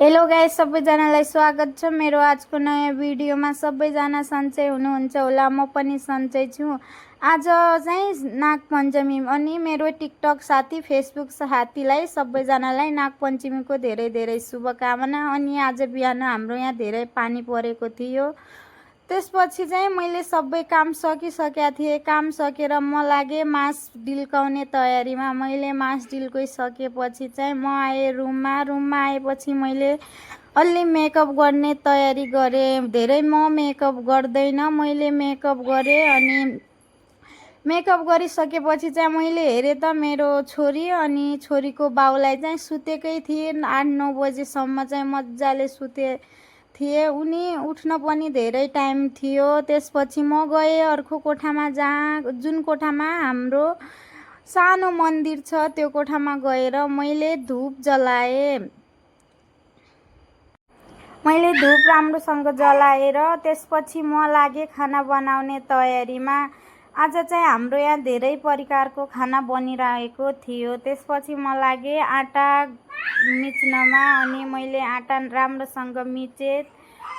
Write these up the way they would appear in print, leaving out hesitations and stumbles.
Hello guys, सबैजनालाई स्वागत छ मेरो आजको नयाँ भिडियोमा। सबैजना सन्चै हुनुहुन्छ होला, म पनि सन्चै छु। आज चाहिँ नागपञ्चमी अनि मेरो टिकटक साथी, फेसबुक साथीलाई सबैजनालाई नागपञ्चमीको धेरै धेरै शुभकामना। अनि आज बिहान हाम्रो यहाँ धेरै पानी परेको थियो। त्यसपछि चाहिँ मैले सबै काम सकिसकेका थिएँ। काम सकेर म लागेँ मास डिल्काउने तयारीमा। मैले मास डिल्काइसकेपछि चाहिँ म आएँ रुममा आएपछि मैले अलि मेकअप गर्ने तयारी गरेँ। धेरै म मेकअप गर्दैन, मैले मेकअप गरेँ। अनि मेकअप गरिसकेपछि चाहिँ मैले हेरेँ त मेरो छोरी अनि छोरीको बाउलाई चाहिँ सुतेकै थिएँ। 8-9 बजेसम्म चाहिँ मजाले सुते थिए। उनी उठ्न पनि धेरै टाइम थियो। त्यसपछि म गएँ अर्को कोठामा, जुन कोठामा हाम्रो सानो मन्दिर छ। त्यो कोठामा गएर मैले धूप जलाएँ। मैले धूप राम्रोसँग जलाएर त्यसपछि म लागेँ खाना बनाउने तयारीमा। आज चाहिँ हाम्रो यहाँ धेरै प्रकारको खाना बनिरहेको थियो। त्यसपछि म लागेँ आटा मिच्नमा अनि मैले आटा राम्रोसँग मिचेँ।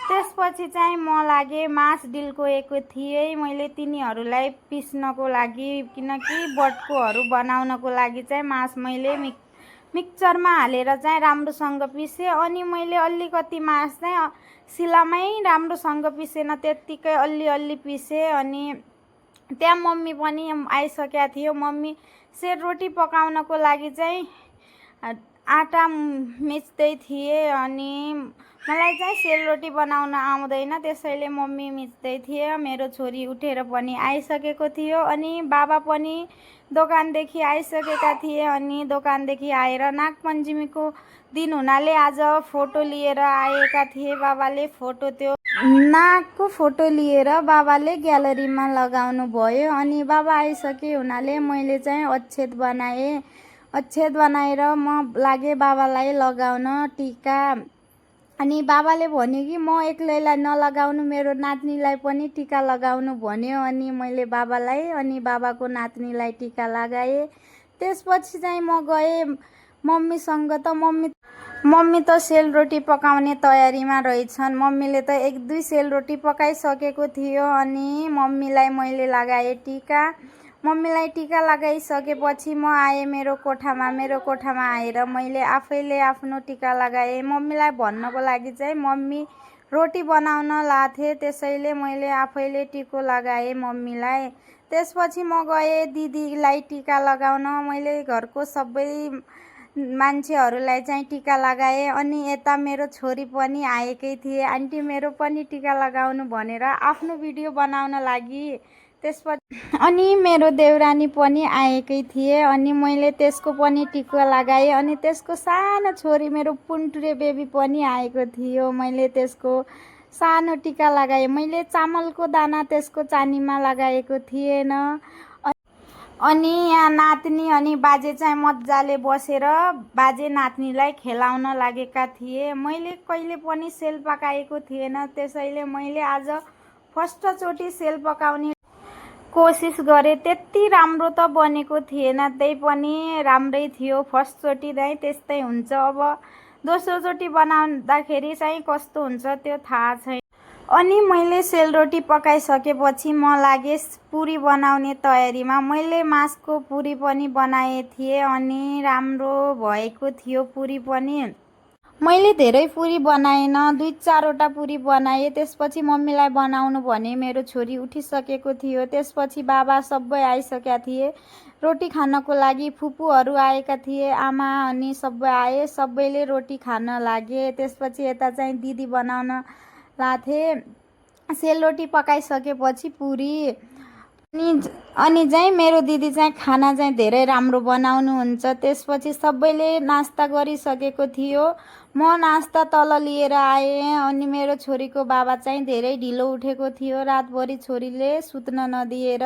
त्यसपछि चाहिँ म लागेँ मास डिल्काएको थिएँ मैले तिनीहरूलाई पिस्नको लागि, किनकि बटुकोहरू बनाउनको लागि चाहिँ मास मैले मिक्सचरमा हालेर चाहिँ राम्रोसँग पिसेँ। अनि मैले अलिकति मास चाहिँ सिलामै राम्रोसँग पिसेन, त्यत्तिकै अलि पिसेँ। अनि त्यहाँ मम्मी पनि आइसकेका थियो। मम्मी सेलरोटी पकाउनको लागि चाहिँ आटा मिच्दै थिए। अनि मलाई चाहिँ सेलरोटी बनाउन आउँदैन, त्यसैले मम्मी मिच्दै थिए। मेरो छोरी उठेर पनि आइसकेको थियो। अनि बाबा पनि दोकानदेखि आइसकेका थिए। अनि दोकानदेखि आएर नागपञ्चमीको दिन हुनाले आज फोटो लिएर आएका थिए बाबाले। त्यो नागको फोटो लिएर बाबाले ग्यालरीमा लगाउनु भयो। अनि बाबा आइसके हुनाले मैले चाहिँ अक्षत बनाएँ। अक्षत बनाएर म लागेँ बाबालाई लगाउन टिका। अनि बाबाले भन्यो कि म एक्लैलाई नलगाउनु, मेरो नातिनीलाई पनि टिका लगाउनु भन्यो। अनि मैले बाबालाई अनि बाबाको नातिनीलाई टिका लगाएँ। त्यसपछि चाहिँ म गएँ मम्मीसँग। त मम्मी त सेलरोटी पकाउने तयारीमा रहेछन्। मम्मीले त 1-2 सेलरोटी पकाइसकेको थियो। अनि मम्मीलाई मैले लगाएँ टिका। मम्मीलाई टिका लगाइसकेपछि म आएँ मेरो कोठामा। मेरो कोठामा आएर मैले आफैले आफ्नो टिका लगाएँ। मम्मीलाई भन्नको लागि चाहिँ मम्मी रोटी बनाउन लाथे, त्यसैले मैले आफैले टिको लगाएँ मम्मीलाई। त्यसपछि म गएँ दिदीलाई टिका लगाउन। मैले घरको सबै मान्छेहरूलाई चाहिँ टिका लगाएँ। अनि यता मेरो छोरी पनि आएकै थिए। आन्टी मेरो पनि टिका लगाउनु भनेर आफ्नो भिडियो बनाउन लागि। त्यसपछि अनि मेरो देउरानी पनि आएकै थिए। अनि मैले त्यसको पनि टिका लगाएँ। अनि त्यसको सानो छोरी मेरो पुन्टुरे बेबी पनि आएको थियो। मैले त्यसको सानो टिका लगाएँ। मैले चामलको दाना त्यसको चानीमा लगाएको थिएन। अनि यहाँ नातिनी अनि बाजे चाहिँ मजाले बसेर बाजे नातिनीलाई खेलाउन लागेका थिए। मैले कहिले पनि सेल पकाएको थिएन, त्यसैले मैले आज फर्स्टचोटि सेल पकाउने कोसिस गरेँ। त्यति राम्रो त बनेको थिएन, त्यही पनि राम्रै थियो। फर्स्टचोटि चाहिँ त्यस्तै हुन्छ। अब दोस्रोचोटि बनाउँदाखेरि चाहिँ कस्तो हुन्छ त्यो थाहा छैन। अनि मैले सेलरोटी पकाइसकेपछि म लागेँ पुरी बनाउने तयारीमा। मैले मासको पुरी पनि बनाए थिएँ अनि राम्रो भएको थियो पुरी पनि। मैले धेरै पुरी बनाएन, 2-4वटा पुरी बनाएँ। त्यसपछि मम्मीलाई बनाउनु भने मेरो छोरी उठिसकेको थियो। त्यसपछि बाबा सबै आइसकेका थिए रोटी खानको लागि। फुपूहरू आएका थिए, आमा अनि सबै आए, सबैले रोटी खान लागे। त्यसपछि यता चाहिँ दिदी बनाउन लाथे सेलरोटी पकाइसकेपछि पुरी। अनि चाहिँ मेरो दिदी चाहिँ खाना चाहिँ धेरै राम्रो बनाउनुहुन्छ। त्यसपछि सबैले नास्ता गरिसकेको थियो। म नास्ता तल लिएर आएँ। अनि मेरो छोरीको बाबा चाहिँ धेरै ढिलो उठेको थियो, रातभरि छोरीले सुत्न नदिएर।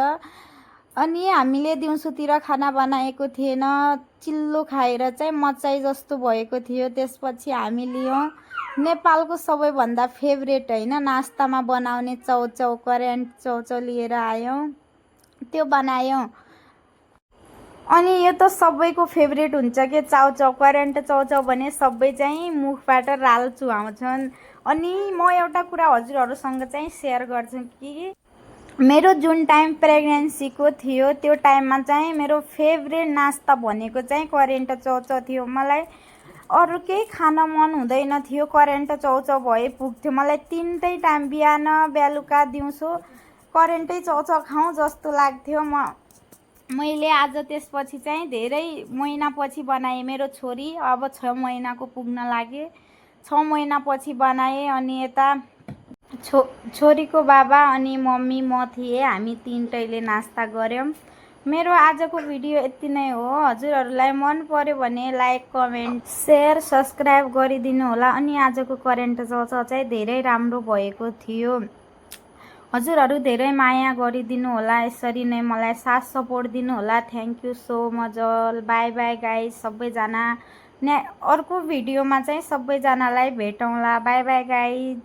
अनि हामीले दिउँसोतिर खाना बनाएको थिएन, चिल्लो खाएर चाहिँ मचाइ जस्तो भएको थियो। त्यसपछि हामी लियौँ नेपालको सबैभन्दा फेभरेट होइन नास्तामा बनाउने चाउचाउ, करेन्ट चाउचाउ लिएर आयौँ, त्यो बनायौँ। अनि यो त सबैको फेभरेट हुन्छ कि चाउचाउ, करेन्ट चाउचाउ भने सबै चाहिँ मुखबाट राल चुहाउँछन्। अनि म एउटा कुरा हजुरहरूसँग चाहिँ सेयर गर्छु कि मेरो जुन टाइम प्रेग्नेन्सीको थियो त्यो टाइममा चाहिँ मेरो फेभरेट नास्ता भनेको चाहिँ करेन्ट चाउचाउ थियो। मलाई अरू केही खान मन हुँदैन थियो, करेन्ट चाउचाउ भए पुग्थ्यो। मलाई तिनटै टाइम बिहान बेलुका दिउँसो करेन्टै चाउचाउ खाउँ जस्तो लाग्थ्यो। मैले आज त्यसपछि चाहिँ धेरै महिनापछि बनाएँ। मेरो छोरी अब 6 महिनाको पुग्न लागे, 6 महिनापछि बनाएँ। अनि यता छोरीको बाबा अनि मम्मी म थिएँ, हामी तिनटैले नास्ता गऱ्यौँ। मेरो आजको भिडियो यति नै हो। हजुरहरूलाई मन पर्यो भने लाइक, कमेन्ट, सेयर, सब्सक्राइब गरिदिनु होला। अनि आजको करेन्ट चाउचाउ चाहिँ धेरै राम्रो भएको थियो। हजुरहरू धेरै माया गरिदिनु होला, यसरी नै मलाई साथ सपोर्ट दिनु होला। Thank you so much all. Bye bye guys सबैजना। अर्को भिडियोमा चाहिँ सबैजनालाई भेटौँला। By bye guys.